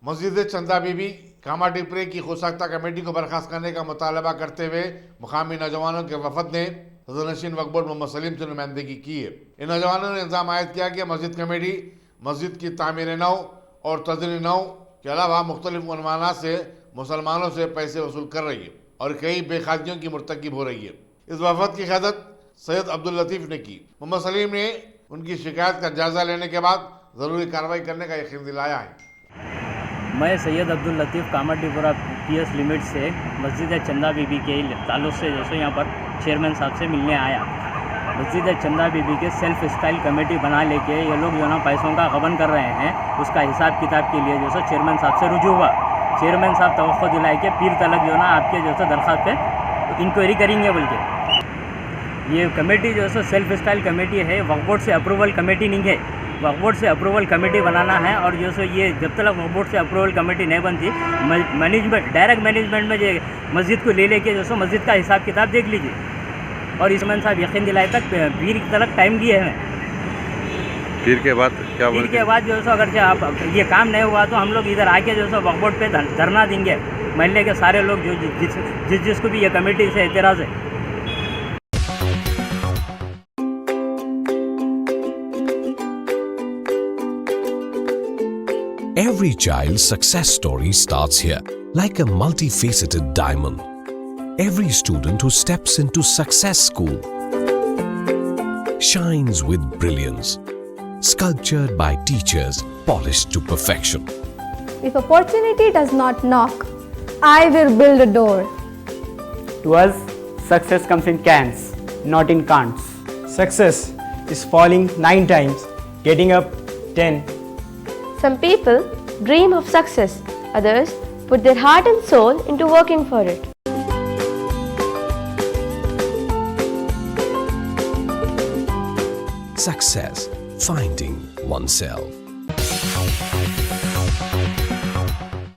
मस्जिद चंदा बीबी कामाटिपुरे की खुशख्ता कमेटी को बर्खास्त करने का मुतालबा करते हुए मुकामी नौजवानों के वफद ने सदरनशीन वक्फ बोर्ड मोहम्मद सलीम से नुमाइंदगी की है। इन नौजवानों ने इल्ज़ाम आयद किया कि मस्जिद कमेटी मस्जिद की तामीर नौ और तजदीद नौ के अलावा मुख्तलिफ उन्वानात से मुसलमानों से पैसे वसूल कर रही है और कई बेखादियों की मुर्तकिब हो रही है। इस वफद की क़यादत सैयद अब्दुल लतीफ़ ने की। मोहम्मद सलीम ने उनकी शिकायत का जायज़ा लेने के बाद ज़रूरी कार्रवाई करने का यकीन दिलाया है। मैं सैयद अब्दुल लतीफ़ कामाटिपुरा PS लिमिट से मस्जिद चंदा बीबी के ताल्लुक़ से जो यहाँ पर चेयरमैन साहब से मिलने आया। मस्जिद चंदा बीबी के सेल्फ स्टाइल कमेटी बना लेके ये लोग जो ना पैसों का गबन कर रहे हैं, उसका हिसाब किताब के लिए जो सो चेयरमैन साहब से रुजू हुआ। चेयरमैन साहब तवक्को दिलाए के पीर तलक जो ना आपके जो सो दरख्वास्त पे इंक्वायरी करेंगे बोल के। ये कमेटी जो सो सेल्फ स्टाइल कमेटी है, वक्फ बोर्ड से अप्रूवल कमेटी नहीं है। वक्फ बोर्ड से अप्रूवल कमेटी बनाना है और जो सो ये जब तक वक्फ बोर्ड से अप्रूवल कमेटी नहीं बनती, मैनेजमेंट डायरेक्ट मैनेजमेंट में जो मस्जिद को ले लेके जो सो मस्जिद का हिसाब किताब देख लीजिए। और इसमें साहब यकीन दिलाए तक पीर तलक टाइम दिए हैं। पीर के बाद क्या? पीर के बाद जो सो अगर आप ये काम नहीं हुआ तो हम लोग इधर आके जो सो वक्फ बोर्ड पे धरना देंगे। महल्ले के सारे लोग जो जिसको भी ये कमेटी से एतराज़ है। Every child's success story starts here, like a multifaceted diamond. Every student who steps into Success School shines with brilliance, sculptured by teachers polished to perfection. If opportunity does not knock, I will build a door. To us, success comes in cans, not in can'ts. Success is falling 9 times, getting up 10. Some people dream of success, others put their heart and soul into working for it. Success, finding oneself.